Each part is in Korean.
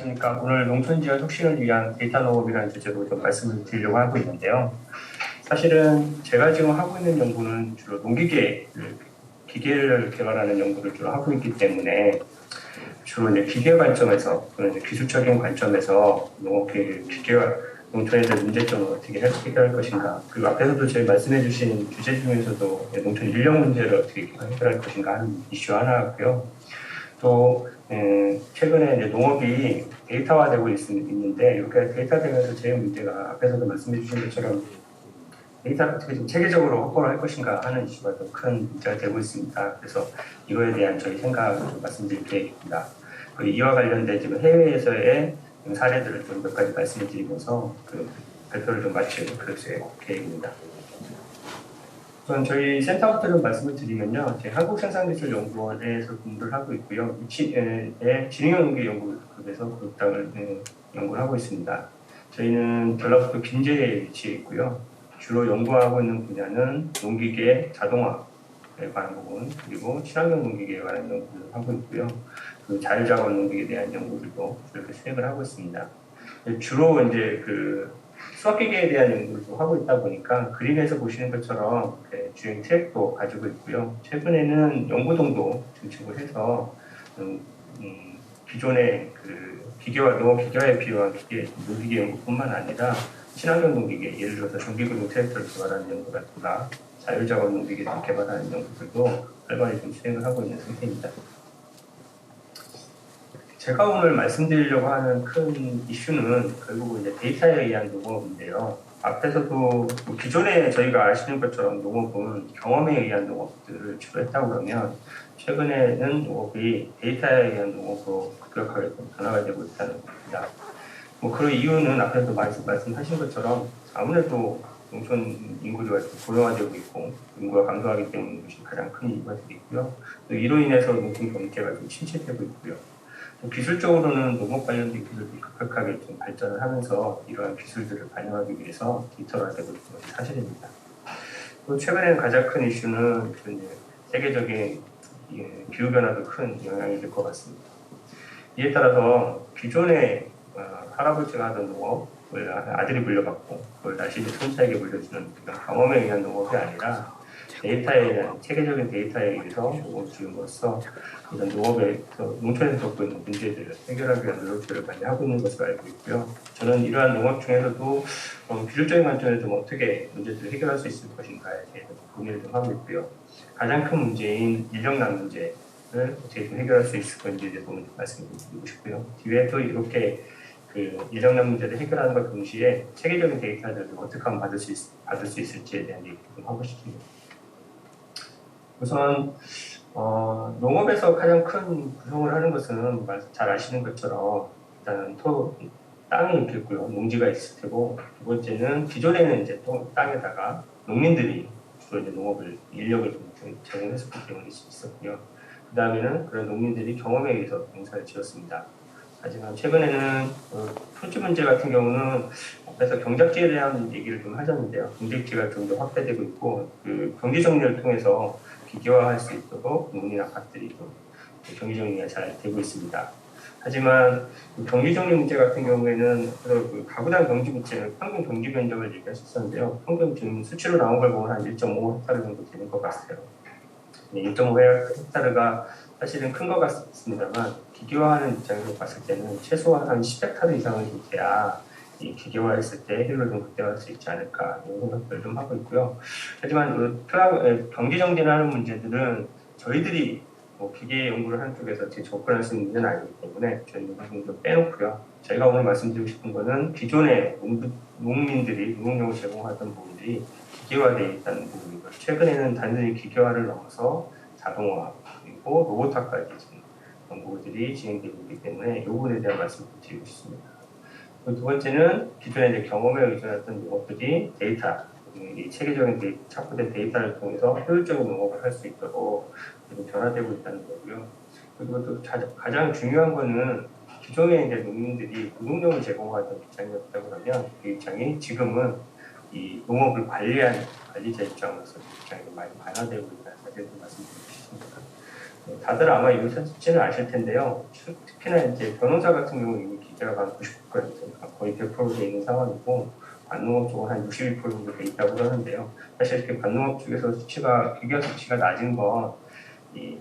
안녕하십니까. 오늘 농촌지역 혁신을 위한 데이터 농업이라는 주제로 좀 말씀을 드리려고 하고 있는데요. 사실은 제가 지금 하고 있는 연구는 주로 기계를 개발하는 연구를 주로 하고 있기 때문에 주로 이제 기계 관점에서, 그런 이제 기술적인 관점에서 기계와 농촌에 대한 문제점을 어떻게 해결할 것인가, 그리고 앞에서도 저희 말씀해 주신 주제 중에서도 농촌 인력 문제를 어떻게 해결할 것인가 하는 이슈 하나고요. 또 최근에 이제 농업이 데이터화되고 있는데, 이렇게 데이터되면서 제일 문제가 앞에서도 말씀해 주신 것처럼 데이터를 어떻게 좀 체계적으로 확보를 할 것인가 하는 이슈가 더 큰 문제가 되고 있습니다. 그래서 이거에 대한 저희 생각을 좀 말씀드릴 계획입니다. 그리고 이와 관련된 지금 해외에서의 사례들을 좀 몇 가지 말씀을 드리면서 그 발표를 좀 마칠 계획입니다. 우선 저희 센터부터 좀 말씀을 드리면요, 한국생산기술연구원에서 근무를 하고 있고요. 진흥연구연구급에서 그룹장을 연구를 하고 있습니다. 저희는 전라북도 김제에 위치해 있고요. 주로 연구하고 있는 분야는 농기계 자동화에 관한 부분, 그리고 친환경 농기계에 관한 연구를 하고 있고요. 그 자율작업 농기계에 대한 연구들도 이렇게 수행을 하고 있습니다. 주로 이제 수학기계에 대한 연구를 좀 하고 있다 보니까 그림에서 보시는 것처럼 주행 트랙도 가지고 있고요. 최근에는 연구동도 증축을 해서 기존의 농업 기계화에 필요한 농기계 연구뿐만 아니라 친환경 농기계, 예를 들어서 전기구동 트랙터를 개발하는 연구라든가 자율작업 농기계를 개발하는 연구들도 활발히 좀 수행을 하고 있는 상태입니다. 제가 오늘 말씀드리려고 하는 큰 이슈는 결국 이제 데이터에 의한 농업인데요. 앞에서도 기존에 저희가 아시는 것처럼 농업은 경험에 의한 농업들을 주로 했다고 그러면, 최근에는 농업이 데이터에 의한 농업으로 급격하게 변화가 되고 있다는 겁니다. 그런 이유는 앞에서 말씀하신 것처럼 아무래도 농촌 인구가 고령화되고 있고 인구가 감소하기 때문에 이것이 가장 큰 이유가 되겠고요. 또 이로 인해서 농촌 경제가 좀 침체되고 있고요. 기술적으로는 농업 관련된 기술들이 급격하게 좀 발전을 하면서 이러한 기술들을 반영하기 위해서 디지털화 되고 있는 것이 사실입니다. 또 최근에는 가장 큰 이슈는 세계적인 기후변화도 큰 영향이 될 것 같습니다. 이에 따라서 기존에 할아버지가 하던 농업을 아들이 물려받고 그걸 다시 손자에게 물려주는 그런 경험에 의한 농업이 아니라 체계적인 데이터에 의해서 농업을 지음으로써 이런 농촌에서 겪고 있는 문제들을 해결하기 위한 노력들을 많이 하고 있는 것으로 알고 있고요. 저는 이러한 농업 중에서도 기술적인 관점에서 좀 어떻게 문제들을 해결할 수 있을 것인가에 대해서 고민을 좀 하고 있고요. 가장 큰 문제인 인력난 문제를 어떻게 좀 해결할 수 있을 건지에 대해서 말씀을 드리고 싶고요. 뒤에 또 이렇게 인력난 문제를 해결하는 것 동시에 체계적인 데이터들을 어떻게 하면 받을 수 있을지에 대한 얘기를 좀 하고 싶습니다. 우선 농업에서 가장 큰 구성을 하는 것은 잘 아시는 것처럼 일단 땅이 있겠고요, 농지가 있을 테고, 두 번째는 기존에는 이제 땅에다가 농민들이 주로 이제 인력을 좀 제공했었기 때문에 있었고요. 그 다음에는 그런 농민들이 경험에 의해서 농사를 지었습니다. 하지만 최근에는 토지 문제 같은 경우는 앞에서 경작지에 대한 얘기를 좀 하셨는데요. 경작지가 좀 더 확대되고 있고, 경지 정리를 통해서 기계화할 수 있도록 농민 아파트들이 좀 경지 정리가 잘 되고 있습니다. 하지만 경지 정리 문제 같은 경우에는 가구당 경지 문제는 평균 경지 면적을 얘기하셨었는데요. 평균 지금 수치로 나온 걸 보면 한 1.5헥타르 정도 되는 것 같아요. 1.5헥타르가 사실은 큰 것 같습니다만, 기계화하는 입장에서 봤을 때는 최소한 한 10헥타르 이상은 돼야 이 기계화했을 때 효율을 좀 극대화할 수 있지 않을까, 이런 생각들을 좀 하고 있고요. 하지만 경지 정리하는 문제들은 저희들이 기계 연구를 하는 쪽에서 접근할 수 있는 문제는 아니기 때문에 저희는 좀 빼놓고요. 저희가 오늘 말씀드리고 싶은 것은 기존의 농민들이 농용을 제공하던 부분들이 기계화되어 있다는 부분이고, 최근에는 단순히 기계화를 넘어서 자동화 그리고 로봇화까지 연구들이 진행되고 있기 때문에 이 부분에 대한 말씀을 드리고 싶습니다. 두 번째는 기존에 이제 경험에 의존했던 농업들이 이 체계적인 착보된 데이터를 통해서 효율적인 농업을 할 수 있도록 변화되고 있다는 거고요. 그리고 또 가장 중요한 거는 기존에 이제 농민들이 노동력을 제공하던 입장이었다고 하면, 그 입장이 지금은 이 농업을 관리하는 관리자 입장으로서 입장이 많이 변화되고 있다는 사실을 말씀드리고 싶습니다. 다들 아마 이 수치는 아실 텐데요. 특히나 이제 변호사 같은 경우는 이미 제가 한 99%, 거의 100% 돼 있는 상황이고, 관농업 쪽은 한 62% 정도 돼 있다고 하는데요. 사실 이렇게 관농업 쪽에서 비교적 수치가 낮은 건, 이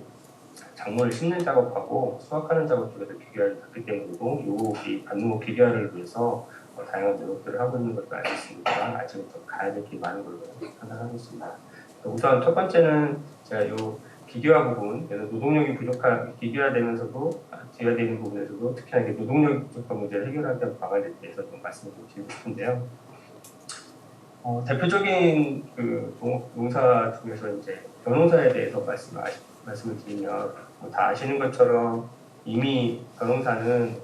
작물을 심는 작업하고 수확하는 작업 쪽에서 비교가 작기 때문이고, 이 관농업 비교를 위해서 다양한 노력들을 하고 있는 것도 알고 있습니다. 아직은 좀 가야 될 게 많은 걸로 판단하고 있습니다. 우선 첫 번째는 제가 요 기계화 부분, 그래서 노동력이 기계화되면서도 기계화되는 부분에서도 특히나 노동력 부족한 문제를 해결하기 위한 방안에 대해서 좀 말씀을 좀 드리고 싶은데요. 대표적인 그 농사 중에서 이제 벼농사에 대해서 말씀을 드리면 다 아시는 것처럼 이미 벼농사는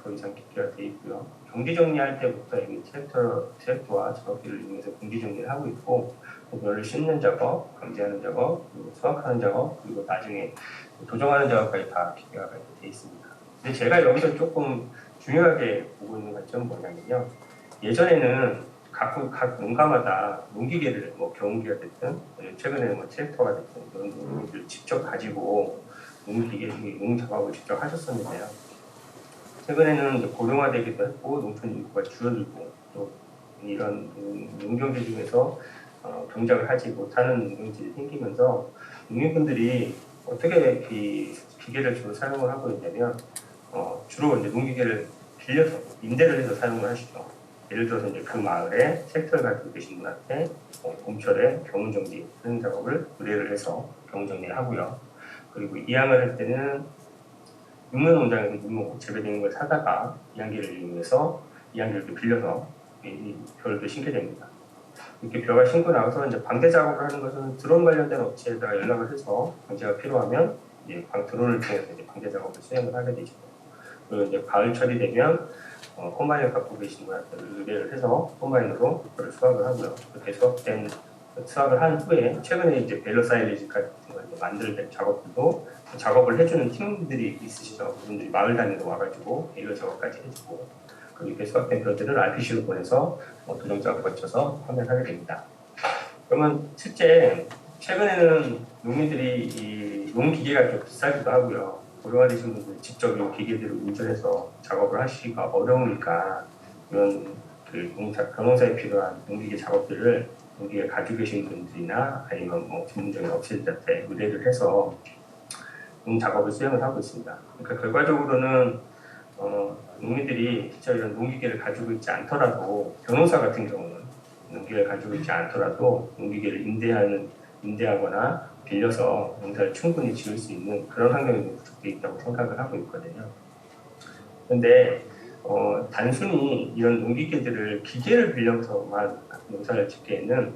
90% 이상 기계화되어 있고요. 경지 정리할 때부터 이미 트랙터와 작업기를 이용해서 경지 정리를 하고 있고, 벼를 심는 작업, 강제하는 작업, 그리고 수확하는 작업, 그리고 나중에 도정하는 작업까지 다 기계화가 되어 있습니다. 근데 제가 여기서 조금 중요하게 보고 있는 관점은 뭐냐면요. 예전에는 각 농가마다 농기계를 경운기가 됐든 최근에는 트랙터가 됐든 그런 농기계를 직접 가지고 농 작업을 직접 하셨었는데요. 최근에는 고령화되기도 했고 농촌 인구가 줄어들고 또 이런 농경지 중에서 경작을 하지 못하는 농경지들이 생기면서 농민분들이 어떻게 기계를 주로 사용을 하고 있냐면 주로 이제 농기계를 빌려서 임대를 해서 사용을 하시죠. 예를 들어서 이제 그 마을에 트랙터를 가지고 계신 분한테 봄철에 경운 정비 하는 작업을 의뢰를 해서 경운 정리를 하고요. 그리고 이양을 할 때는 육묘 농장에서 육묘 재배되는 걸 사다가 이양기를 이용해서 이양기를 빌려서 이 벼를 심게 됩니다. 이렇게 벼가 심고 나서 이제 방제 작업을 하는 것은 드론 관련된 업체에다가 연락을 해서 방제가 필요하면 이제 드론을 통해서 이제 방제 작업을 수행을 하게 되죠. 그리고 이제 가을철이 되면 콤바인을 갖고 계신 분한테 의뢰를 해서 콤바인으로 그걸 수확을 하고요. 그렇게 수확을 한 후에 최근에 이제 벨러 사일리지 같은 걸 만들 작업들도 작업을 해주는 팀들이 있으시죠. 그분들이 마을 단위로 와가지고 벨러 작업까지 해주고 이렇게 수확된 벼들을 RPC로 보내서 도정 작업을 거쳐서 판매를 하게 됩니다. 그러면 실제 최근에는 농민들이 이 농기계가 좀 비싸기도 하고요. 고령화되신 분들이 직접 이 기계들을 운전해서 작업을 하시기가 어려우니까 이런 벼농사에 필요한 농기계 작업들을 농기계 가지고 계신 분들이나 아니면 전문적인 업체들한테 의뢰를 해서 작업을 수행을 하고 있습니다. 그러니까 결과적으로는 농민들이 진짜 이런 농기계를 가지고 있지 않더라도 벼농사 같은 경우는 농기계를 가지고 있지 않더라도 농기계를 임대하거나 빌려서 농사를 충분히 지을 수 있는 그런 환경이 구축되어 있다고 생각을 하고 있거든요. 그런데 단순히 이런 농기계들을 기계를 빌려서만 농사를 짓기에는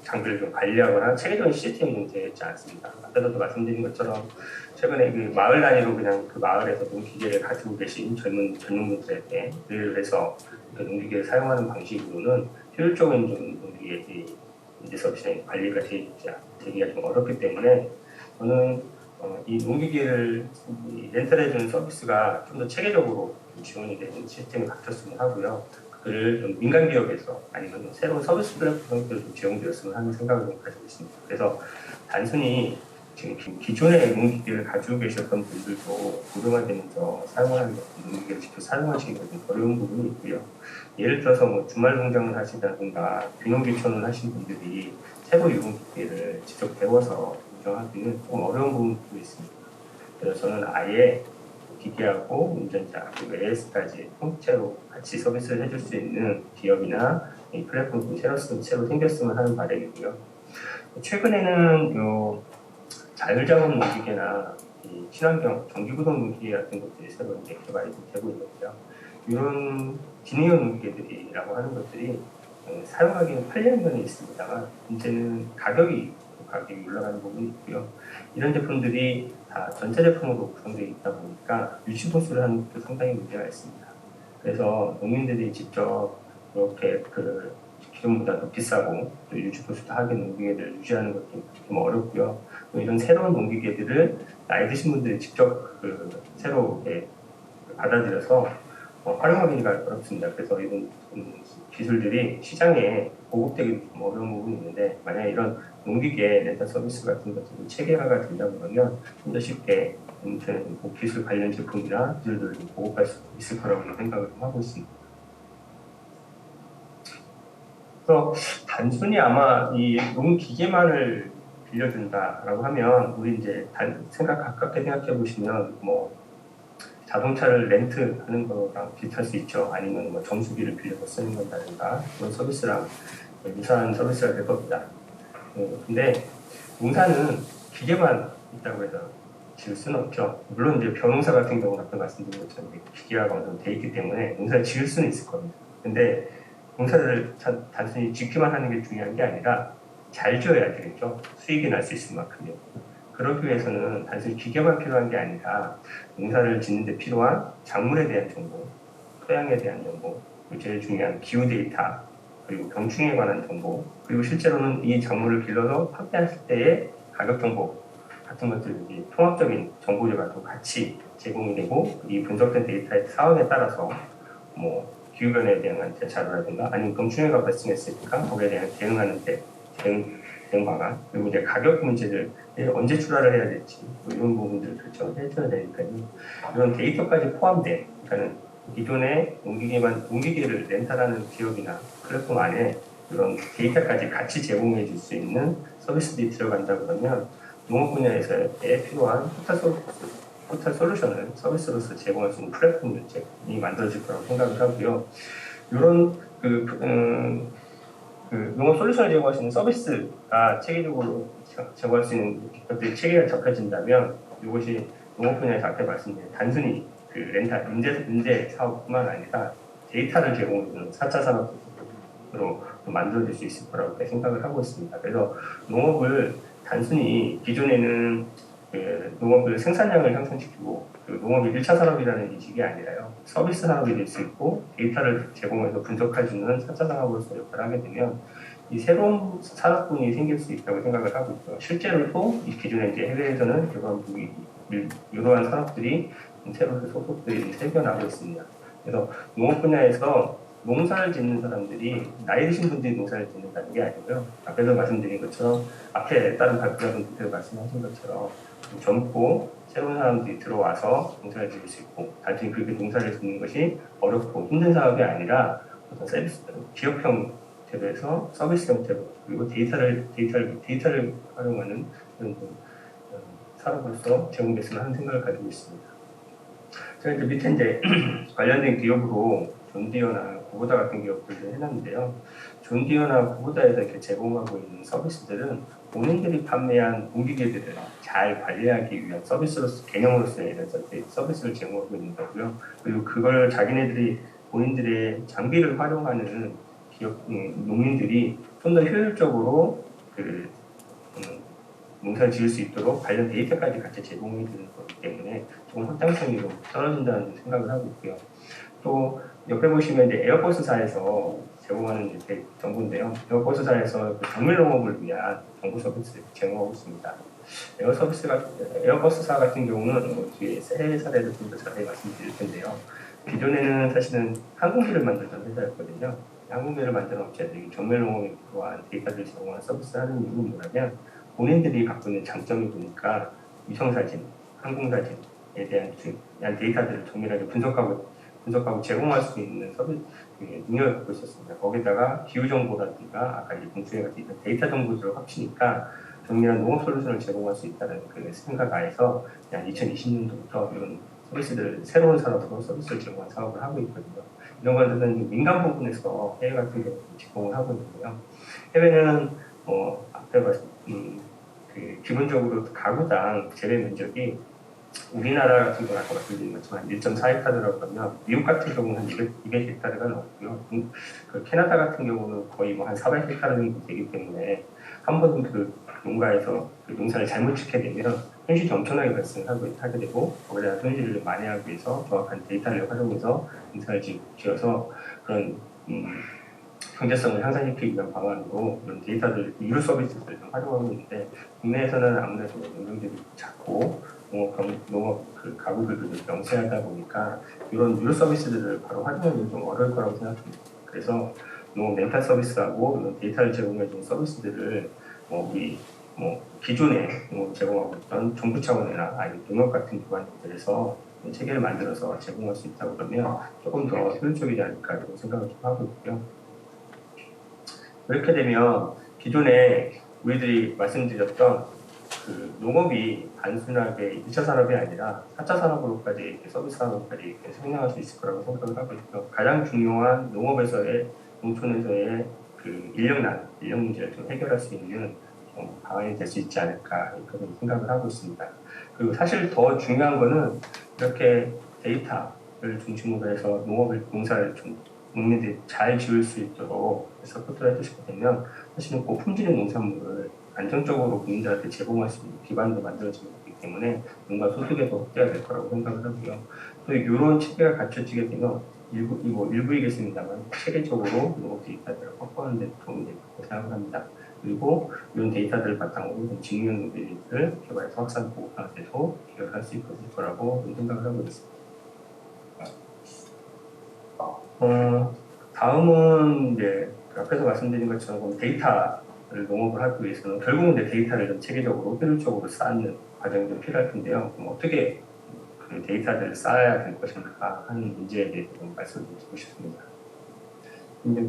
장비를 좀 관리하거나 체계적인 시스템이 좀 되어 있지 않습니다. 아까도 말씀드린 것처럼 최근에 그 마을 단위로 그냥 그 마을에서 농기계를 가지고 계신 젊은분들에게 의뢰를 해서 그 농기계를 사용하는 방식으로는 효율적인 농기계 이제 서비스 관리가 되기가 좀 어렵기 때문에 저는 이 농기계를 렌탈해주는 서비스가 좀 더 체계적으로 지원이 되는 시스템이 갖췄으면 하고요. 그를 좀 민간 기업에서 아니면 새로운 서비스 플랫폼들도 좀 지원되었으면 하는 생각을 좀 가지고 있습니다. 그래서 단순히 지금 기존의 농기계를 가지고 계셨던 분들도 고령화되면서 사용하는 농기계를 직접 사용하시기가 좀 어려운 부분이 있고요. 예를 들어서 주말 농장을 하시다든가 귀농귀촌을 하신 분들이 새로 유흥기계를 직접 배워서 운영하기는 좀 어려운 부분도 있습니다. 그래서 저는 아예 기계하고 운전자 그리고 AS까지 통째로 같이 서비스를 해줄 수 있는 기업이나 이 플랫폼이 새로 생겼으면 하는 바람이고요. 최근에는 자율작업 농기계나 친환경 전기구동 농기계 같은 것들이 새로 이제 개발이 되고 있는데요. 이런 기능형 농기계들이라고 하는 것들이 사용하기는 편리한 있습니다만 문제는 가격이 올라가는 부분이 있고요. 이런 제품들이 다 전자 제품으로 구성되어 있다 보니까 유지 보수를 하는 것도 상당히 문제가 있습니다. 그래서 농민들이 직접 이렇게 기존보다 더 비싸고 또 유지 보수도 하게 농기계들을 유지하는 것도 좀 어렵고요. 또 이런 새로운 농기계들을 나이 드신 분들이 직접 새로 받아들여서 활용하기가 어렵습니다. 그래서 이런 기술들이 시장에 보급되기 좀 어려운 부분이 있는데, 만약에 이런 농기계 렌탈 서비스 같은 것들이 체계화가 된다 그러면 좀 더 쉽게 기술 관련 제품이나 기술들을 보급할 수 있을 거라고 생각을 하고 있습니다. 그래서 단순히 아마 이 농기계만을 빌려준다라고 하면 우리 이제 가깝게 생각해 보시면 뭐 자동차를 렌트하는 거랑 비슷할 수 있죠. 아니면 뭐 정수기를 빌려서 쓰는 건다든가 그런 서비스랑 유사한 서비스가 될 겁니다. 근데 농사는 기계만 있다고 해서 지을 수는 없죠. 물론 이제 벼농사 같은 경우는 아까 말씀드린 것처럼 기계가 어느 정도 돼 있기 때문에 농사를 지을 수는 있을 겁니다. 근데 농사를 단순히 짓기만 하는 게 중요한 게 아니라 잘 지어야 되겠죠. 수익이 날 수 있을 만큼요. 그러기 위해서는 단순히 기계만 필요한 게 아니라 농사를 짓는 데 필요한 작물에 대한 정보, 토양에 대한 정보, 그리고 제일 중요한 기후 데이터, 그리고 병충해에 관한 정보, 그리고 실제로는 이 작물을 길러서 판매했을 때의 가격 정보 같은 것들이 통합적인 정보들과 또 같이 제공이 되고 이 분석된 데이터의 상황에 따라서 뭐 기후변화에 대한 대처라든가 아니면 병충해가 발생했으니까 거기에 대한 대응 방안, 그리고 이제 가격 문제를 언제 출하를 해야 될지 뭐 이런 부분들을 결정을 해줘야 되니까요. 이런 데이터까지 포함된, 그러니까 기존의 농기계를 렌탈하는 기업이나 플랫폼 안에 이런 데이터까지 같이 제공해 줄 수 있는 서비스들이 들어간다 그러면 농업 분야에서의 필요한 포탈 솔루션을 서비스로서 제공할 수 있는 플랫폼이 만들어질 거라고 생각을 하고요. 이런 농업 솔루션을 제공할 수 있는 서비스가 체계적으로 제공할 수 있는 것들이 체계가 접혀진다면 이것이 농업 분야에서 아까 말씀드린 단순히 렌탈, 인재 사업뿐만 아니라 데이터를 제공해주는 4차 산업으로 만들어질 수 있을 거라고 생각을 하고 있습니다. 그래서 농업을 단순히 기존에는 농업을 생산량을 향상시키고 농업이 1차 산업이라는 인식이 아니라요. 서비스 산업이 될 수 있고 데이터를 제공해서 분석해주는 4차 산업으로서 역할을 하게 되면 이 새로운 산업군이 생길 수 있다고 생각을 하고 있고요. 실제로도 이 기존에 이제 해외에서는 이러한 산업들이 새로 소속들이 생겨나고 있습니다. 그래서 농업 분야에서 농사를 짓는 사람들이 나이 드신 분들이 농사를 짓는다는 게 아니고요. 앞에서 말씀드린 것처럼 앞에 다른 발표자분들 말씀하신 것처럼 젊고 새로운 사람들이 들어와서 농사를 지을 수 있고 단순히 그렇게 농사를 짓는 것이 어렵고 힘든 사업이 아니라 어떤 서비스, 기업 형태로해서 서비스 형태로 그리고 데이터를 활용하는 그런 산업으로서 제공됐으면 하는 생각을 가지고 있습니다. 제가 이제 밑에 이제 관련된 기업으로 존디어나 구보다 같은 기업들을 해놨는데요. 존디어나 구보다에서 이렇게 제공하고 있는 서비스들은 본인들이 판매한 농기계들을 잘 관리하기 위한 개념으로서의 이런 서비스를 제공하고 있는 거고요. 그리고 그걸 자기네들이 본인들의 장비를 활용하는 농민들이 좀 더 효율적으로 농사를 지을 수 있도록 관련 데이터까지 같이 제공해 주는 거기 때문에 조금 확장성이 좀 떨어진다는 생각을 하고 있고요. 또 옆에 보시면 이제 에어버스사에서 제공하는 정보인데요. 에어버스사에서 정밀농업을 위한 정보 서비스를 제공하고 있습니다. 에어버스사 같은 경우는 뒤에 해외 사례를 좀 더 자세히 말씀드릴 텐데요. 기존에는 사실은 항공기를 만들던 회사였거든요. 항공기를 만드는 업체들이 정밀농업에 필요한 데이터를 제공하는 서비스를 하는 이유는 뭐냐면 본인들이 갖고 있는 장점이 보니까 위성사진, 항공사진에 대한 데이터들을 정밀하게 분석하고 제공할 수 있는 능력을 갖고 있었습니다. 거기다가 기후정보라든가 아까 공수에 같은 데이터 정보들을 합치니까 정밀한 농업 솔루션을 제공할 수 있다는 생각 하에서 2020년도부터 이런 새로운 산업으로 서비스를 제공한 사업을 하고 있거든요. 이런 것들은 민간 부분에서 해외 같은 경우 제공을 하고 있는데요. 해외는 앞에 기본적으로 가구당 재배 면적이 우리나라 같은 경우 아까 말씀드린 것처럼 1.4헥타르라고 하면 미국 같은 경우는 한 200헥타르가 넘고요. 캐나다 같은 경우는 거의 한 400헥타르 정도 되기 때문에 한 번 농가에서 농사를 잘못 짓게 되면 손실이 엄청나게 발생하게 되고 거기에 대한 손실을 만회하기 위해서 정확한 데이터를 활용해서 농사를 지어서 그런 경제성을 향상시키기 위한 방안으로 이런 데이터들, 유료 서비스들을 좀 활용하고 있는데 국내에서는 아무래도 용적률이 작고 농업 그 가구들도 좀 명세하다 보니까 이런 유료 서비스들을 바로 활용하기는 좀 어려울 거라고 생각합니다. 그래서 농업 렌탈 서비스하고 이런 데이터를 제공해주는 서비스들을 우리 기존에 제공하고 있던 정부 차원이나 아니면 농업 같은 기관들에서 체계를 만들어서 제공할 수 있다고 그러면 조금 더 효율적이지 않을까 이런 생각을 좀 하고 있고요. 그렇게 되면 기존에 우리들이 말씀드렸던 그 농업이 단순하게 2차 산업이 아니라 4차 산업으로까지 서비스 산업까지 성장할 수 있을 거라고 생각을 하고 있고요. 가장 중요한 농업에서의 농촌에서의 그 인력 문제를 좀 해결할 수 있는 방안이 될 수 있지 않을까 이렇게 생각을 하고 있습니다. 그리고 사실 더 중요한 거는 이렇게 데이터를 중심으로 해서 농사를 좀 농민들이 잘 지을 수 있도록 서포트를 해주시게 되면 사실은 고품질의 농산물을 안정적으로 국민들한테 제공할 수 있는 기반도 만들어지기 때문에 농가 소득에도 확대가 될 거라고 생각을 하고요. 또 이런 체계가 갖춰지게 되면 일부이겠습니다만 체계적으로 농업 데이터들을 확보하는 데 도움이 될 거라고 생각을 합니다. 그리고 이런 데이터들을 바탕으로 직무용 모델을 개발해서 확산 보호하는 데도 기여를 할 수 있을 거라고 생각을 하고 있습니다. 다음은 이제 앞에서 말씀드린 것처럼 데이터를 농업을 하기 위해서는 결국은 이제 데이터를 좀 체계적으로 효율적으로 쌓는 과정이 좀 필요할 텐데요. 그럼 어떻게 그 데이터들을 쌓아야 될 것인가 하는 문제에 대해서 좀 말씀을 드리고 싶습니다.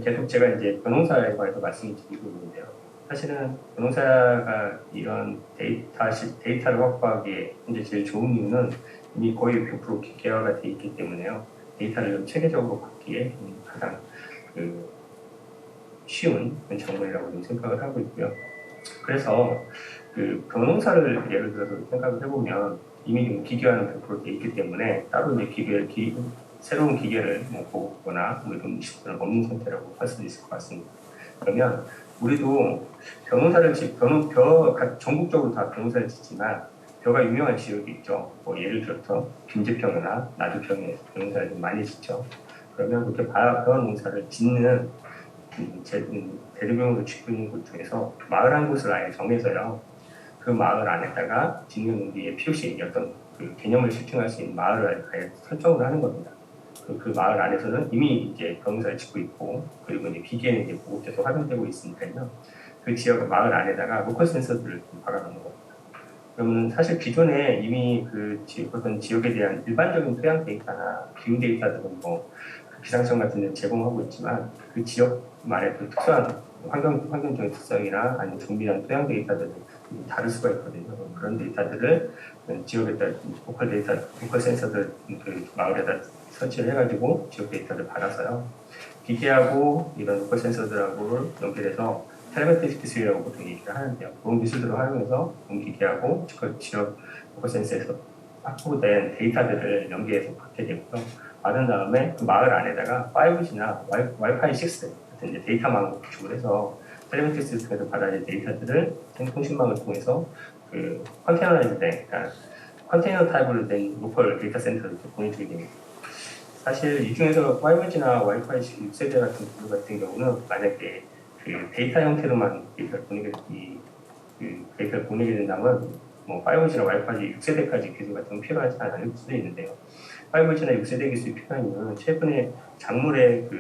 계속 제가 이제 변호사에 관해서 말씀을 드리고 있는데요. 사실은 변호사가 이런 데이터를 확보하기에 현재 제일 좋은 이유는 이미 거의 100% 기계화가 되어 있기 때문에요. 데이터를 좀 체계적으로 받기에 가장 쉬운 장면이라고 생각을 하고 있고요. 그래서 그 변호사를 예를 들어서 생각을 해보면 이미 좀 기계화는 100% 되어 있기 때문에 따로 이제 새로운 기계를 보거나 이런 시스템은 없는 상태라고 할 수도 있을 것 같습니다. 그러면 우리도 변호사를 전국적으로 다 변호사를 짓지만 벼가 유명한 지역이 있죠. 예를 들어서 김제평이나 나주평에 변호사를 좀 많이 짓죠. 그러면 그렇게 벼 농사를 짓는 대대적으로 짓고 있는 곳 중에서 마을 한 곳을 아예 정해서요. 그 마을 안에다가 짓는 우리의 POC 어떤 그 개념을 실증할 수 있는 마을을 아예 설정을 하는 겁니다. 그 마을 안에서는 이미 이제 변호사를 짓고 있고 그리고 이제 기계는 이제 보급돼서 활용되고 있으니까요. 그 지역 마을 안에다가 로컬 센서들을 박아놓는 겁니다. 그러면 사실 기존에 이미 어떤 지역에 대한 일반적인 토양 데이터나 기후 데이터들은 기상청 같은 데 제공하고 있지만 그 지역만의 특수한 환경적인 특성이나 아니면 정밀한 토양 데이터들은 다를 수가 있거든요. 그런 데이터들을 지역에다 로컬 센서들 마을에다 설치를 해가지고 지역 데이터를 받아서요. 기계하고 이런 로컬 센서들하고 연결해서 텔레메트릭 기술이라고 보통 얘기를 하는데요. 그런 기술들을 활용해서 기계하고 지역 로컬 센서에서 확보된 데이터들을 연계해서 받게 되고요. 받은 다음에 그 마을 안에다가 5G나 와이파이 6 같은 이제 데이터망을 구축을 해서 텔레메트릭 시스템에서 받아낸 데이터들을 통신망을 통해서 그 컨테이너라이즈 된, 그러니까 컨테이너 타입으로 된 로컬 데이터 센터를 보내주게 됩니다. 사실 이 중에서 5G나 와이파이 6세대 같은 경우는 만약에 그 데이터 형태로만 데이터를 보내게 된다면 5G나 와이파이 6세대까지 기술 같은 건 필요하지 않을 수도 있는데요. 5G나 6세대 기술이 필요한 이유는 최근에 작물의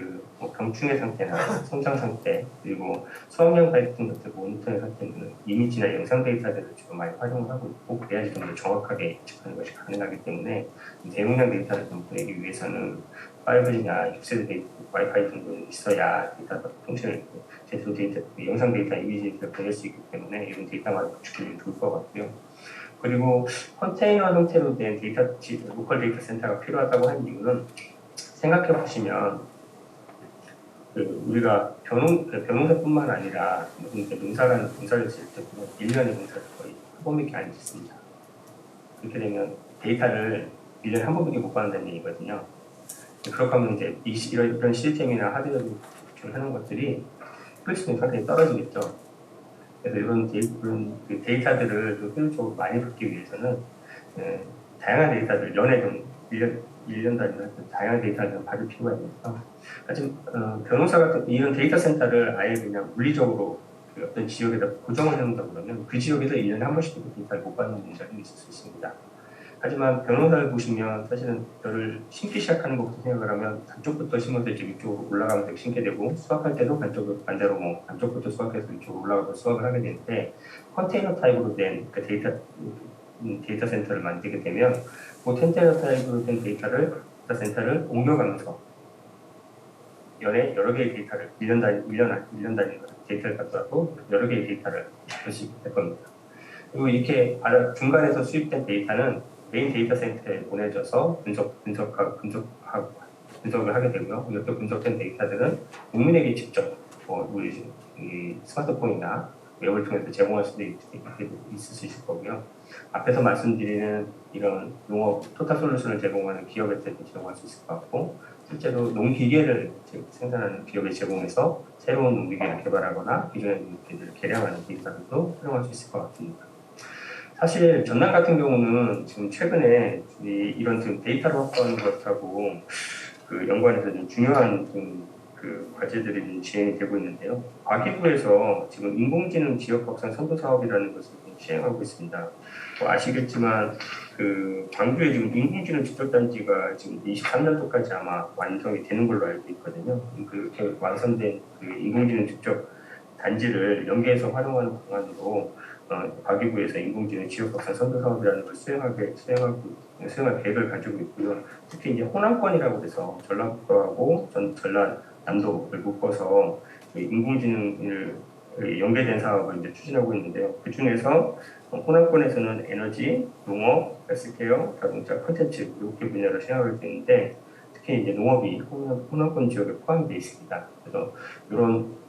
병충해 상태나 성장 상태 그리고 수확량 같은 것들 모니터링 상태는 이미지나 영상 데이터들을 지금 많이 활용을 하고 있고 그래야지 좀 더 정확하게 예측하는 것이 가능하기 때문에 대용량 데이터를 좀 보내기 위해서는 5G나 6세대 데이터, 와이파이 정도는 있어야 데이터 통신을 제대로 영상 데이터, 이미지 데이터를 보낼 수 있기 때문에 이런 데이터만 구축하면 좋을 것 같고요. 그리고 컨테이너 형태로 된 로컬 데이터 센터가 필요하다고 하는 이유는 생각해 보시면 우리가 변호사뿐만 아니라 농사를 지을 때 보면 1년의 농사를 거의 한 번밖에 안 짓습니다. 그렇게 되면 데이터를 1년에 한 번밖에 못 받는다는 얘기거든요. 그렇게 하면 이제 이런 시스템이나 하드웨어를 구축하는 것들이 효율성이 상당히 떨어지겠죠. 그래서 이런 데이터들을 좀 효율적으로 많이 받기 위해서는 다양한 데이터들, 연에 좀 1년 단위로 다양한 데이터를 받을 필요가 있어서 하지만 변호사 같은 이런 데이터 센터를 아예 그냥 물리적으로 어떤 지역에다 고정을 해놓는다 그러면 그 지역에서 1년에 한 번씩 데이터를 못 받는 문제가 있을 수 있습니다. 하지만 변호사를 보시면 사실은 벼를 심기 시작하는 것부터 생각을 하면 반쪽부터 심어서 이제 위쪽으로 올라가면서 심게 되고 수확할 때도 반대로 뭐 반쪽부터 수확해서 위쪽으로 올라가서 수확을 하게 되는데 컨테이너 타입으로 된 그 데이터 센터를 만들게 되면 그 컨테이너 타입으로 된 데이터 센터를 옮겨가면서 여러 개의 데이터를 1년 단위로 데이터를 갖더라도 여러 개의 데이터를 볼 수 있게 될 겁니다. 그리고 이렇게 중간에서 수입된 데이터는 메인 데이터 센터에 보내져서 분석을 하게 되고요. 이렇게 분석된 데이터들은 국민에게 직접 우리 스마트폰이나 웹을 통해서 제공할 수도 있을 수 있을 거고요. 앞에서 말씀드리는 이런 농업 토탈 솔루션을 제공하는 기업한테도 제공할 수 있을 것 같고, 실제로 농기계를 생산하는 기업에 제공해서 새로운 농기계를 개발하거나 기존의 농기계를 개량하는 데이터들도 활용할 수 있을 것 같습니다. 사실 전남 같은 경우는 지금 최근에 이런 데이터를 확보하는 것하고 그 연관해서 좀 중요한 그 과제들이 좀 진행이 되고 있는데요. 과기부에서 지금 인공지능 지역 확산 선도 사업이라는 것을 시행하고 있습니다. 아시겠지만 그 광주에 지금 인공지능 집적단지가 지금 23년도까지 아마 완성이 되는 걸로 알고 있거든요. 그렇게 완성된 그 인공지능 집적 단지를 연계해서 활용하는 방안으로 과기부에서 인공지능 지역 확산 선도 사업이라는 걸 수행할 계획을 가지고 있고요. 특히 이제 호남권이라고 해서 전라북도하고 전라남도를 묶어서 인공지능을 연계된 사업을 이제 추진하고 있는데요. 그 중에서 호남권에서는 에너지, 농업, 헬스케어, 자동차, 콘텐츠 이렇게 분야를 시행하고 있는데 특히 이제 농업이 호남권 지역에 포함되어 있습니다. 그래서 이런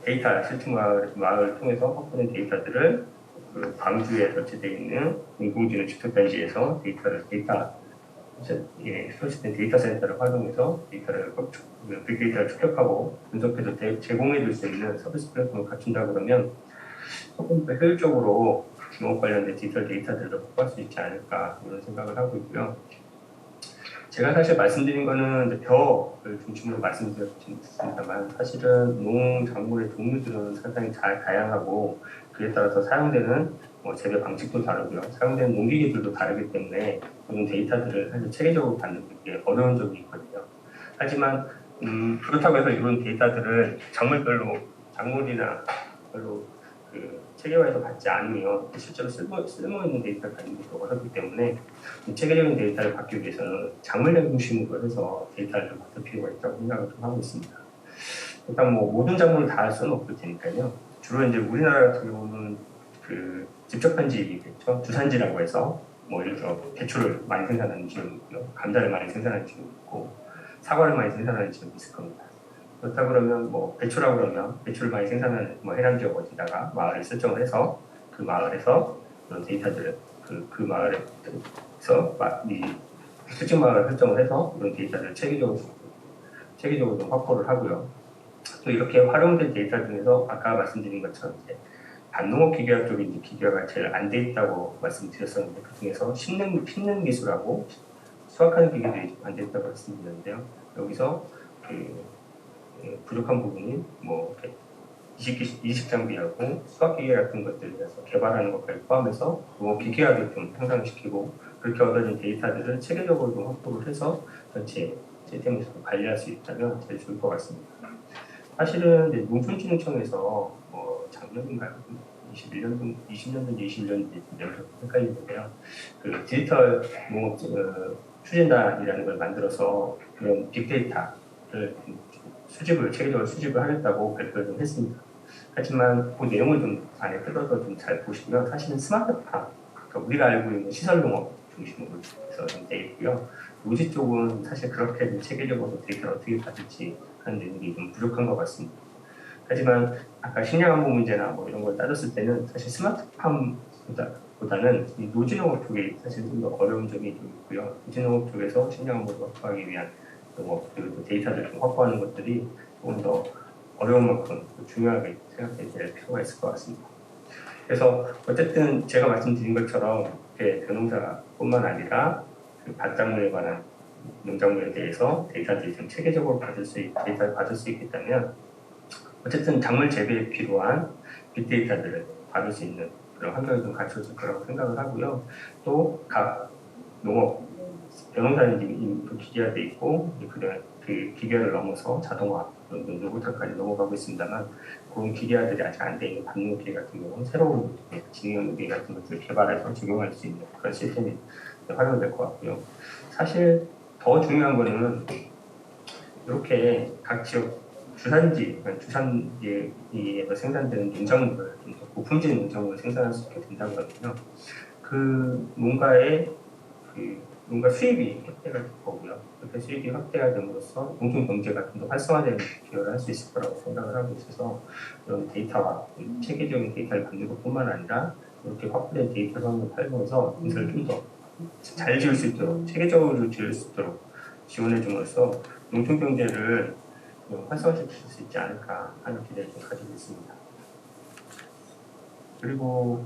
데이터 실증 마을을 통해서 확보된 데이터들을 그 광주에 설치되어 있는 인공지능 집적단지에서 설치된 데이터 센터를 활용해서 빅데이터를 축적하고 분석해서 제공해줄 수 있는 서비스 플랫폼을 갖춘다 그러면 조금 더 효율적으로 농업 관련된 디지털 데이터들을 확보할 수 있지 않을까 이런 생각을 하고 있고요. 제가 사실 말씀드린 거는 벼를 중심으로 말씀드렸습니다만 사실은 농작물의 종류들은 상당히 다양하고 그에 따라서 사용되는 재배 방식도 다르고요. 사용되는 농기계들도 다르기 때문에 이런 데이터들을 사실 체계적으로 받는 게 어려운 점이 있거든요. 하지만 그렇다고 해서 이런 데이터들을 작물이나 별로 체계화해서 받지 않으면 실제로 쓸모있는 데이터를 받는 것도 어렵기 때문에 체계적인 데이터를 받기 위해서는 작물량 중심으로 해서 데이터를 좀 받을 필요가 있다고 생각을 좀 하고 있습니다. 일단 모든 작물을 다 할 수는 없을 테니까요. 주로 이제 우리나라 같은 경우는 그 집적단지겠죠. 주산지라고 해서 예를 들어 배추를 많이 생산하는 지역이 있고요. 감자를 많이 생산하는 지역이 있고 사과를 많이 생산하는 지역이 있을 겁니다. 그렇다 그러면 배추라고 그러면 배추를 많이 생산하는 해남 지역 어디다가 마을을 설정을 해서 그 마을에서 그런 데이터들을 그 마을에서 이 특정 마을을 설정을 해서 그런 데이터를 체계적으로 좀 확보를 하고요. 또 이렇게 활용된 데이터 중에서 아까 말씀드린 것처럼 이제 반농업 기계화 쪽에 이제 기계화가 제일 안 돼 있다고 말씀드렸었는데 그 중에서 심는 기술하고 수확하는 기계들이 안 돼 있다고 말씀드렸는데요. 여기서 부족한 부분이 이식 장비하고 수학 기계 같은 것들에서 개발하는 것까지 포함해서 기계화를 좀 향상시키고 그렇게 얻어진 데이터들을 체계적으로 좀 확보를 해서 전체 시스템에서 관리할 수 있다면 제일 좋을 것 같습니다. 사실은 농촌진흥청에서 작년인가요? 20년도 헷갈리는데요. 그 디지털 농업 추진단이라는 걸 만들어서 그런 빅데이터를 체계적으로 수집을 하겠다고 발표를 좀 했습니다. 하지만 그 내용을 좀 안에 뜯어서 좀 잘 보시면 사실은 스마트팜, 그러니까 우리가 알고 있는 시설 농업 중심으로 해서 좀 돼 있고요. 노지 쪽은 사실 그렇게 체계적으로 데이터를 어떻게 받을지 하는 내용이 좀 부족한 것 같습니다. 하지만 아까 식량안보 문제나 이런 걸 따졌을 때는 사실 스마트팜보다는 이 노지농업 쪽이 사실 좀 더 어려운 점이 좀 있고요. 노지농업 쪽에서 식량안보를 확보하기 위한 그리고 데이터를 좀 확보하는 것들이 조금 더 어려운 만큼 중요하게 생각해야 될 필요가 있을 것 같습니다. 그래서 어쨌든 제가 말씀드린 것처럼 벼농사뿐만 아니라 그 밭작물에 관한 농작물에 대해서 데이터들이 좀 체계적으로 데이터를 받을 수 있겠다면 어쨌든 작물 재배에 필요한 빅데이터들을 받을 수 있는 그런 환경이 좀 갖춰질 거라고 생각을 하고요. 또 각 농업 벼농사는 또 기계화돼 있고 그 기계를 넘어서 자동화 로보트까지 넘어가고 있습니다만 그런 기계화들이 아직 안 돼 있는 반농기 같은 경우는 새로운 진행기 같은 것들을 개발해서 적용할 수 있는 그런 시스템이 활용될 것 같고요. 사실 더 중요한 거는 이렇게 각 지역 주산지, 주산지에서 생산되는 농작물을 좀 더 고품질 농작물을 생산할 수 있게 된다고 하면요. 그 농가의 농가 수입이 확대가 될 거고요. 그렇게 수입이 확대가 됨으로써 농촌 경제가 좀 더 활성화되는 기여를 할 수 있을 거라고 생각을 하고 있어서 이런 데이터와 체계적인 데이터를 받는 것뿐만 아니라 이렇게 확보된 데이터 성능을 활용해서 농사를 좀 더 잘 지을 수 있도록 체계적으로 지을 수 있도록 지원해 줌으로써 농촌 경제를 활성화시킬 수 있지 않을까 하는 기대를 좀 가지고 있습니다. 그리고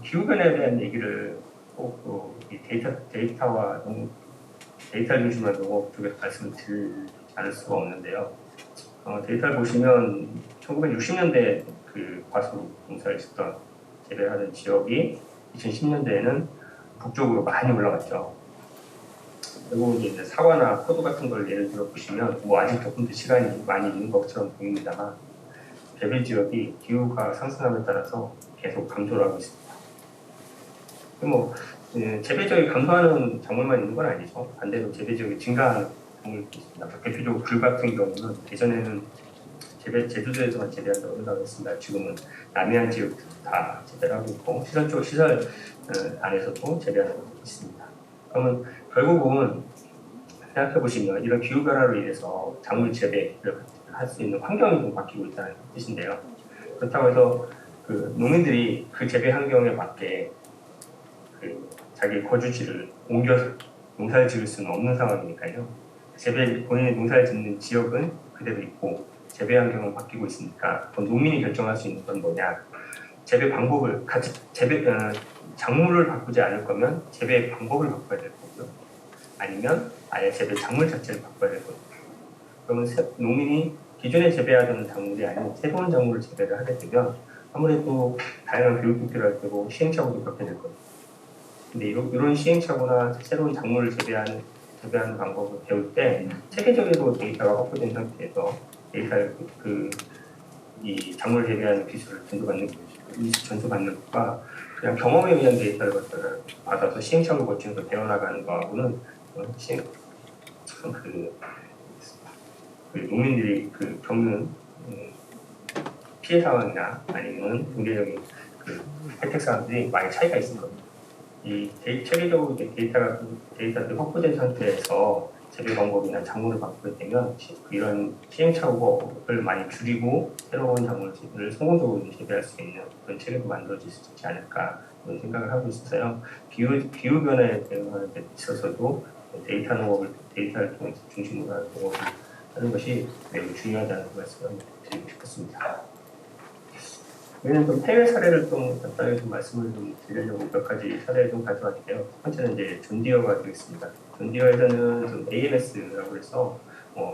기후변화에 대한 얘기를 꼭 이 데이터와 데이터를 중심으로 농업 쪽에서 말씀을 드리지 않을 수가 없는데요. 데이터를 보시면 1960년대 그 과수 농사를 짓던 재배하는 지역이 2010년대에는 북쪽으로 많이 올라갔죠. 그리고 이제 사과나 포도 같은 걸 예를 들어 보시면 뭐 아직 조금 더 시간이 많이 있는 것처럼 보입니다만 재배 지역이 기후가 상승함에 따라서 계속 감소를 하고 있습니다. 뭐 재배 지역이 감소하는 작물만 있는 건 아니죠. 반대로 재배 지역이 증가하는 작물도 있습니다. 대표적으로 귤 같은 경우는 예전에는 제주도에서만 재배한다고 생각을 했습니다. 지금은 남해안 지역 다 재배를 하고 있고 시설 안에서도 재배하는 것도 있습니다. 그러면 결국은 생각해 보시면 이런 기후 변화로 인해서 작물 재배를 할 수 있는 환경이 좀 바뀌고 있다는 뜻인데요. 그렇다고 해서 그 농민들이 그 재배 환경에 맞게 자기 거주지를 옮겨서 농사를 지을 수는 없는 상황이니까요. 본인이 농사를 짓는 지역은 그대로 있고 재배 환경은 바뀌고 있으니까 그럼 농민이 결정할 수 있는 건 뭐냐? 재배 방법을 작물을 바꾸지 않을 거면 재배 방법을 바꿔야 될 거고요. 아니면 아예 재배 작물 자체를 바꿔야 될 거고요. 그러면 농민이 기존에 재배하던 작물이 아닌 새로운 작물을 재배를 하게 되면 아무래도 다양한 교육도 필요할 테고 시행착오도 겪게 될 거예요. 근데 이런 시행착오나 새로운 작물을 재배하는 방법을 배울 때 체계적으로 데이터가 확보된 상태에서 데이터를 이 작물 재배하는 기술을 전수받는 것과 그냥 경험에 의한 데이터를 받아서 시행착오를 거치면서 배워나가는 거하고는 농민들이 겪는 피해 상황이나 아니면 경제적인 혜택 상황들이 많이 차이가 있을 겁니다. 이 체계적으로 데이터들이 확보된 상태에서 재배 방법이나 작물을 바꾸게 되면 이런 시행착오를 많이 줄이고 새로운 작물을 성공적으로 재배할 수 있는 그런 체계도 만들어질 수 있지 않을까 그런 생각을 하고 있어서요. 기후 변화에 대응하는 데 있어서도 데이터를 통해서 중심으로 하는 농업을 하는 것이 매우 중요하다는 말씀을 드리고 싶었습니다. 저희는 좀 해외 사례를 좀 간단하게 좀 말씀을 좀 드리려고 몇 가지 사례를 좀 가져왔는데요. 첫 번째는 이제 존디어가 되겠습니다. 존디어에서는 좀 AMS라고 해서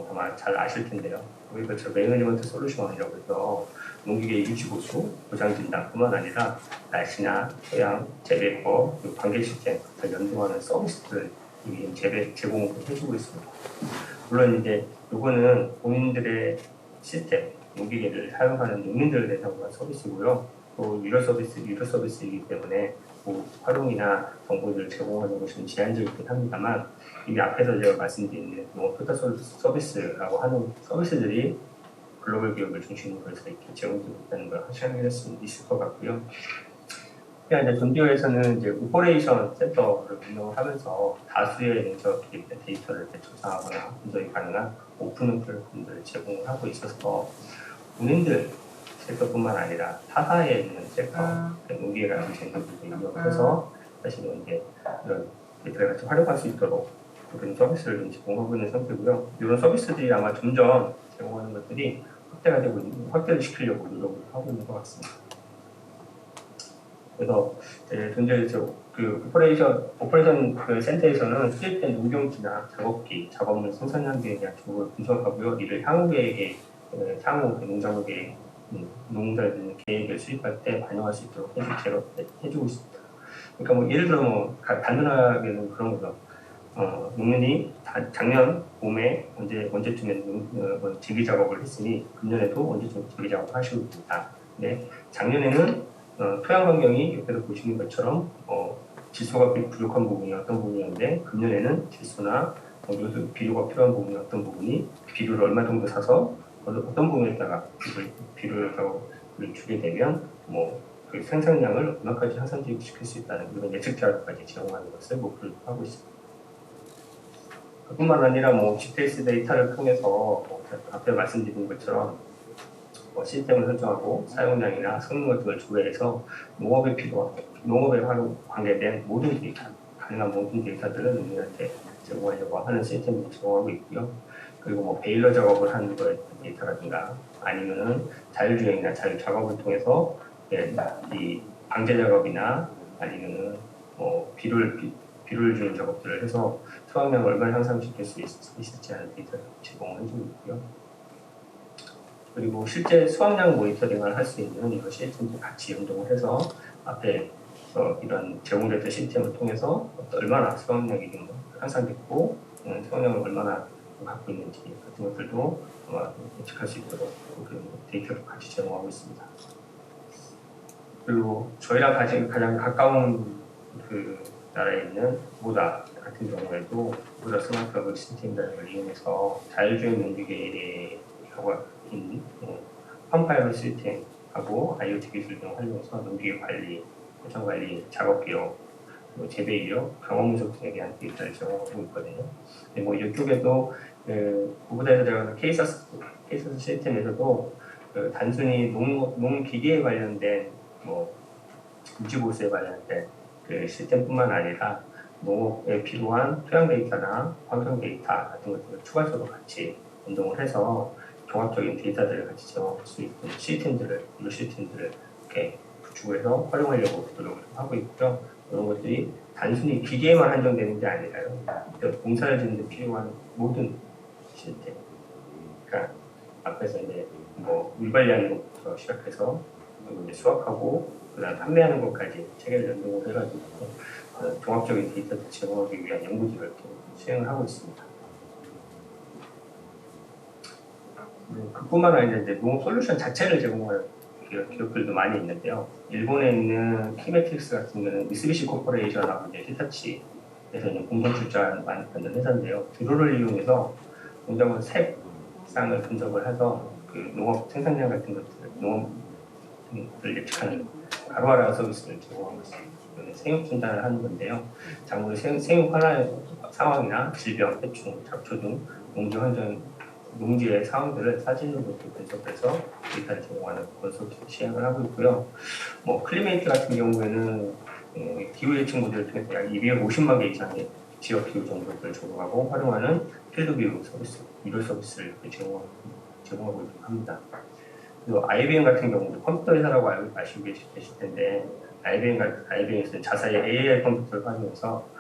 아마 잘 아실 텐데요. 우리가 저 매니지먼트 솔루션이라고 해서 농기계 유지 보수, 보장 진단뿐만 아니라 날씨나 토양, 재배법, 그리고 관계 시스템 을 연동하는 서비스들을 제공을 해주고 있습니다. 물론 이제 이거는 본인들의 시스템 농기계를 사용하는 농민들을 대상으로 한 서비스고요. 또 유료 서비스이기 때문에 활용이나 정보를 제공하는 것은 제한적이긴 합니다만 이미 앞에서 제가 말씀드린 토탈 서비스라고 하는 서비스들이 글로벌 기업을 중심으로 해서 이렇게 제공되고 있다는 걸 확인할 수 있을 것 같고요. 이제 존디어에서는 이제 오퍼레이션 센터를 운영하면서 다수의 농적 데이터를 조사하거나 분석이 가능한 오픈 플랫폼들을 제공을 하고 있어서 본인들 섹터뿐만 아니라 타사에 있는 섹터, 농기계라는 쟁점들도 이용해서 사실은 이제 이런 데이터를 같이 활용할 수 있도록 그런 서비스를 좀 제공하고 있는 상태고요. 이런 서비스들이 아마 점점 제공하는 것들이 확대를 시키려고 노력을 하고 있는 것 같습니다. 그래서 존재에서 오퍼레이션 센터에서는 수집된 농경지나 작업기, 작업물 생산 환경에 대한 정보를 분석하고요. 이를 향후 농작물 계획 농사들 계획을 수립할 때 반영할 수 있도록 해주고 있습니다. 그러니까 뭐 예를 들어 뭐 단순하게는 그런 거죠. 농민이 작년 봄에 언제쯤에 제기 작업을 했으니 금년에도 언제쯤 제기 작업을 하시고 있습니다. 네, 작년에는 토양 환경이 옆에서 보시는 것처럼 질소가 부족한 부분이 어떤 부분이었는데 금년에는 질소나 비료가 필요한 부분이 어떤 부분이 비료를 얼마 정도 사서 어떤 부분에다가 비료를 주게 되면 그 생산량을 얼마까지 향상시킬 수 있다는 그런 예측 자료까지 제공하는 것을 목표로 하고 있습니다. 그뿐만 아니라 GPS 데이터를 통해서 앞에 말씀드린 것처럼 시스템을 설정하고 사용량이나 성능 같은 걸 조회해서 농업에 관계된 모든 데이터, 가능한 모든 데이터들을 농민한테 제공하려고 하는 시스템을 제공하고 있고요. 그리고 베일러 작업을 하는 거에 데이터라든가 아니면은 자율주행이나 자율작업을 통해서 이 방제 작업이나 아니면은 비료를 주는 작업들을 해서 수확량을 얼마나 향상시킬 수 있을지 하는 데이터를 제공을 해주고 있고요. 그리고 실제 수확량 모니터링을 할 수 있는 이런 시스템도 같이 연동을 해서 앞에 이런 제공됐던 시스템을 통해서 얼마나 수확량이 좀 향상됐고 수확량을 얼마나 갖고 있는지 같은 것들도 예측할 수 있도록 데이터를 같이 제공하고 있습니다. 그리고 저희랑 가장 가까운 그 나라에 있는 모다 같은 경우에도 모다 스마트 어그 시스템이라는 걸 이용해서 자율주행 농기계하고 있는 팜파이어 시스템하고 IoT 기술 등을 활용해서 농기계 관리, 포장 관리, 작업 기록, 재배 이력, 경험 분석 등에 대한 데이터를 제공하고 있거든요. 이쪽에도 구부다에서 들어가는 케이서스 시스템에서도 단순히 농기계에 관련된 유지보수에 관련된 그 시스템뿐만 아니라 농업에 필요한 토양 데이터나 환경 데이터 같은 것들을 추가적으로 같이 연동을 해서 종합적인 데이터들을 같이 제공할 수 있는 시스템들을 이렇게 구축해서 활용하려고 노력을 하고 있고요. 이런 것들이 단순히 기계에만 한정되는 게 아니라요. 공사를 짓는 데 필요한 모든 시스템. 그러니까 앞에서 이제 물 관리하는 것부터 시작해서 이제 수확하고 그다음 판매하는 것까지 체계를 연동을 해가지고 종합적인 데이터를 제공하기 위한 연구들을 수행을 하고 있습니다. 그뿐만 아니라 이제 농업 솔루션 자체를 제공하는 기업들도 많이 있는데요. 일본에 있는 키메틱스 같은 경우는 미쓰비시 코퍼레이션하고 이제 히타치에서 공동 출자받는 회사인데요. 드론을 이용해서 농작물 색상을 분석을 해서 그 농업 생산량 같은 것들, 농업을 예측하는 가로화라 서비스를 제공하고 있습니다. 생육 진단을 하는 건데요. 작물의 생육 하나의 상황이나 질병, 해충, 잡초 등 농지의 상황들을 사진으로 분석해서 데이터를 제공하는 건설을 시행을 하고 있고요. 클리메이트 같은 경우에는 기후 예측 모델을 통해서 약 250만 개 이상의 지역 기후 정보들을 조사하고 활용하는 필드 뷰 서비스, 미러 서비스를 제공하고 있기도 합니다. 그리고 IBM 같은 경우도 컴퓨터 회사라고 아시고 계실 텐데 IBM에서는 자사의 AI 컴퓨터를 활용해서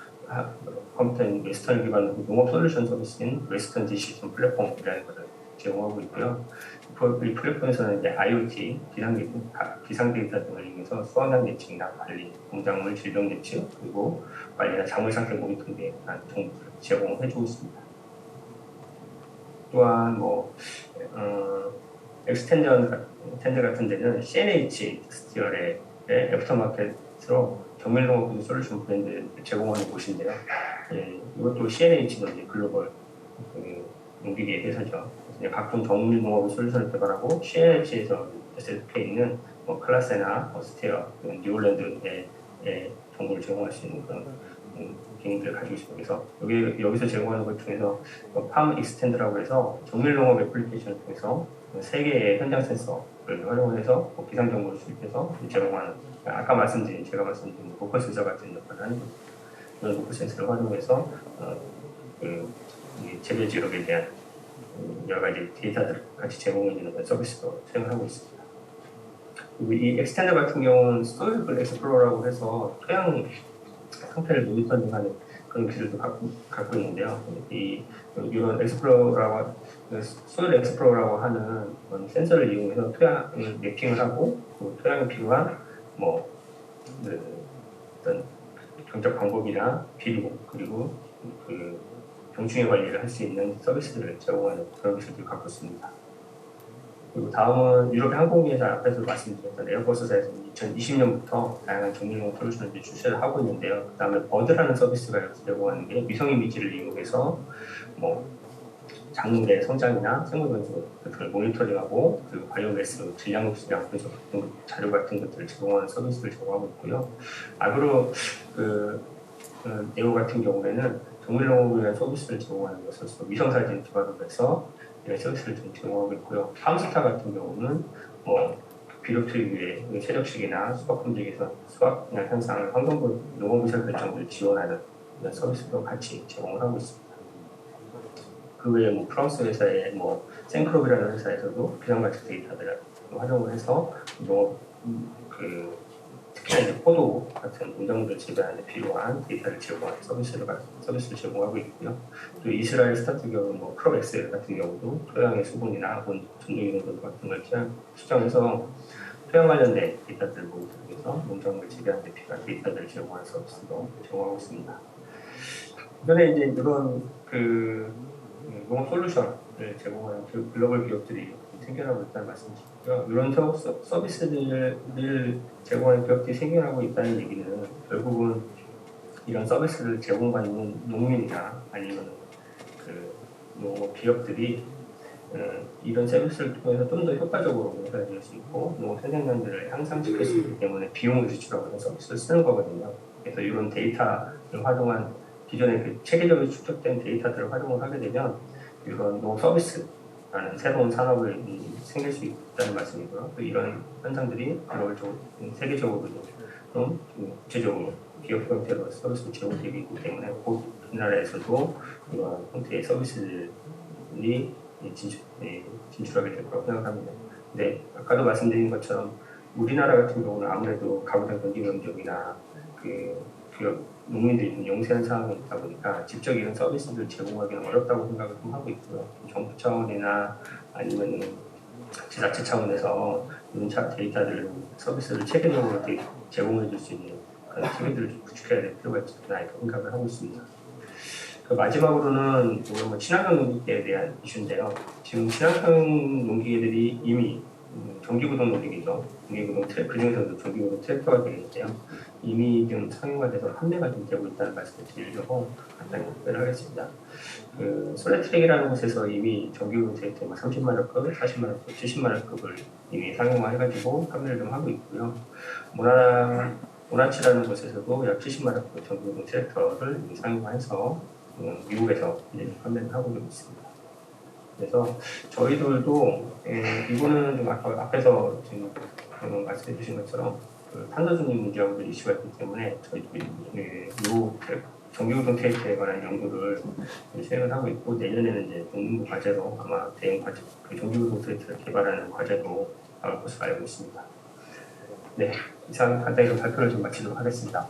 컴퓨터인 웨스턴 기반 농업 솔루션 서비스인 웨스턴 디시전 플랫폼이라는 것을 제공하고 있고요. 이 플랫폼에서는 이제 IoT, 기상 데이터 등을 이용해서 수확량 예측이나 관리, 농작물 질병 예측, 그리고 관리나 작물 상태 모니터링 등의 정보를 제공해주고 있습니다. 또한 엑스텐드 같은 데는 CNH 스티어의 애프터마켓으로 정밀농업 솔루션 브랜드를 제공하는 곳인데요. 이것도 CNH는 글로벌 농기계 회사죠. 각종 정밀농업 솔루션을 개발하고 CNH에서 SF에 있는 클라세나 스티어, 뉴올랜드의 정보를 제공할 수 있는 그런 기능들을 가지고 있습니다. 그래서 여기서 제공하는 것 중에서 팜 익스텐드라고 해서 정밀농업 애플리케이션을 통해서 3개의 현장 센서를 활용해서 기상 정보를 수집해서 제공하는 제가 말씀드린 로컬 센서 같은 역할을 하는 거죠. 그런 로컬 센서를 활용해서 재배 지역에 대한 여러 가지 데이터들을 같이 제공해주는 서비스도 수행하고 있습니다. 그리고 이 엑스텐더 같은 경우는 소일 익스플로러라고 해서 토양 상태를 모니터링하는 그런 기술도 갖고 있는데요. 이런 엑스플로러라고 소일 엑스플로러라고 하는 그런 센서를 이용해서 토양을 매핑을 하고 그 토양에 필요한 뭐 어떤 경적 방법이나 비료 그리고 그 병충해 관리를 할 수 있는 서비스들을 제공하는 그런 기술들을 갖고 있습니다. 그리고 다음은 유럽의 항공기회사 앞에서 말씀드렸던 에어버스사에서 2020년부터 다양한 정밀용 솔루션을 출시를 하고 있는데요. 그 다음에 버드라는 서비스가 제공하는 게 위성 이미지를 이용해서 뭐 작물의 성장이나 생물 변수 같은 걸 모니터링하고 그리고 바이오매스 질량 흡수량 분석 같은 자료 같은 것들을 제공하는 서비스를 제공하고 있고요. 아그로 네오 같은 경우에는 정밀농업을 위한 서비스를 제공하는 것으로서 위성사진 기반으로 해서 이런 서비스를 좀 제공하고 있고요. 팜스타 같은 경우는 뭐 비료 투입 위해 세력식이나 수박 품질에서 수확량 향상, 환경부 농업기술 결정을 지원하는 이런 서비스도 같이 제공을 하고 있습니다. 그 외에 뭐 프랑스 회사의 뭐 생크롭이라는 회사에서도 비상관측 데이터들을 활용을 해서 특히나 이제 포도 같은 농작물을 재배하는 데 필요한 데이터를 제공하는 서비스를 제공하고 있고요. 또 이스라엘 스타트 경우 뭐 프로엑셀 같은 경우도 토양의 수분이나 전동이 농도 같은 걸 추정해서 토양 관련된 데이터들을 모니터링해서 농작물을 재배하는 데 필요한 데이터들을 제공하는 서비스도 제공하고 있습니다. 이번에 이제 이런 농업 솔루션을 제공하는 글로벌 기업들이 생겨나고 있다는 말씀이시고요. 이런 서비스들을 제공하는 기업들이 생겨나고 있다는 얘기는 결국은 이런 서비스를 제공받는 농민이나 아니면 농업 기업들이 이런 서비스를 통해서 좀 더 효과적으로 농사를 지을 수 있고 농업 생산량들을 향상시킬 수 있기 때문에 비용을 지출하고 있는 서비스를 쓰는 거거든요. 그래서 이런 데이터를 활용한 기존의 체계적으로 축적된 데이터들을 활용을 하게 되면 이런 농업 서비스라는 새로운 산업을 생길 수 있다는 말씀이고요. 또 이런 현상들이 글로벌적으로 세계적으로 좀 구체적으로 기업 형태로 서비스를 제공되고 있기 때문에 곧 우리나라에서도 이런 형태의 서비스들이 진출하게 될 거라고 생각합니다. 네, 아까도 말씀드린 것처럼 우리나라 같은 경우는 아무래도 가구당 경기 경쟁이나 농민들이 좀 영세한 상황이다 보니까 직접 이런 서비스를 제공하기는 어렵다고 생각을 좀 하고 있고요. 정부 차원이나 아니면 지자체 차원에서 이런 데이터들 서비스를 체계적으로 제공해 줄 수 있는 그런 체계들을 좀 구축해야 될 필요가 있지 않나 이렇게 생각을 하고 있습니다. 마지막으로는 친환경 농기계에 대한 이슈인데요. 지금 친환경 농기계들이 이미 전기구동 농기계죠. 그 중에서도 전기구동 트랙터가 되겠는데요. 이미 좀 상용화돼서 판매가 좀 되고 있다는 말씀을 드리려고 간단히 답변을 하겠습니다. 솔레트랙이라는 곳에서 이미 전기구동 트랙터 30만원급, 40만원급, 70만원급을 이미 상용화해가지고 판매를 좀 하고 있고요. 모나치라는 곳에서도 약 70만원급 전기구동 트랙터를 상용화해서 미국에서 이제 판매를 하고 있습니다. 그래서 저희들도 이거는 좀 앞에서 지금 말씀해 주신 것처럼 탄소 중립 문제하고도 이슈가 있기 때문에 저희들이 전기구동 트랙터에 관한 연구를 시행을 하고 있고 내년에는 이제 농림부 과제로 아마 대형 과제 전기구동 트랙터를 개발하는 과제로 나올 것으로 알고 있습니다. 네, 이상 간단히 발표를 좀 마치도록 하겠습니다.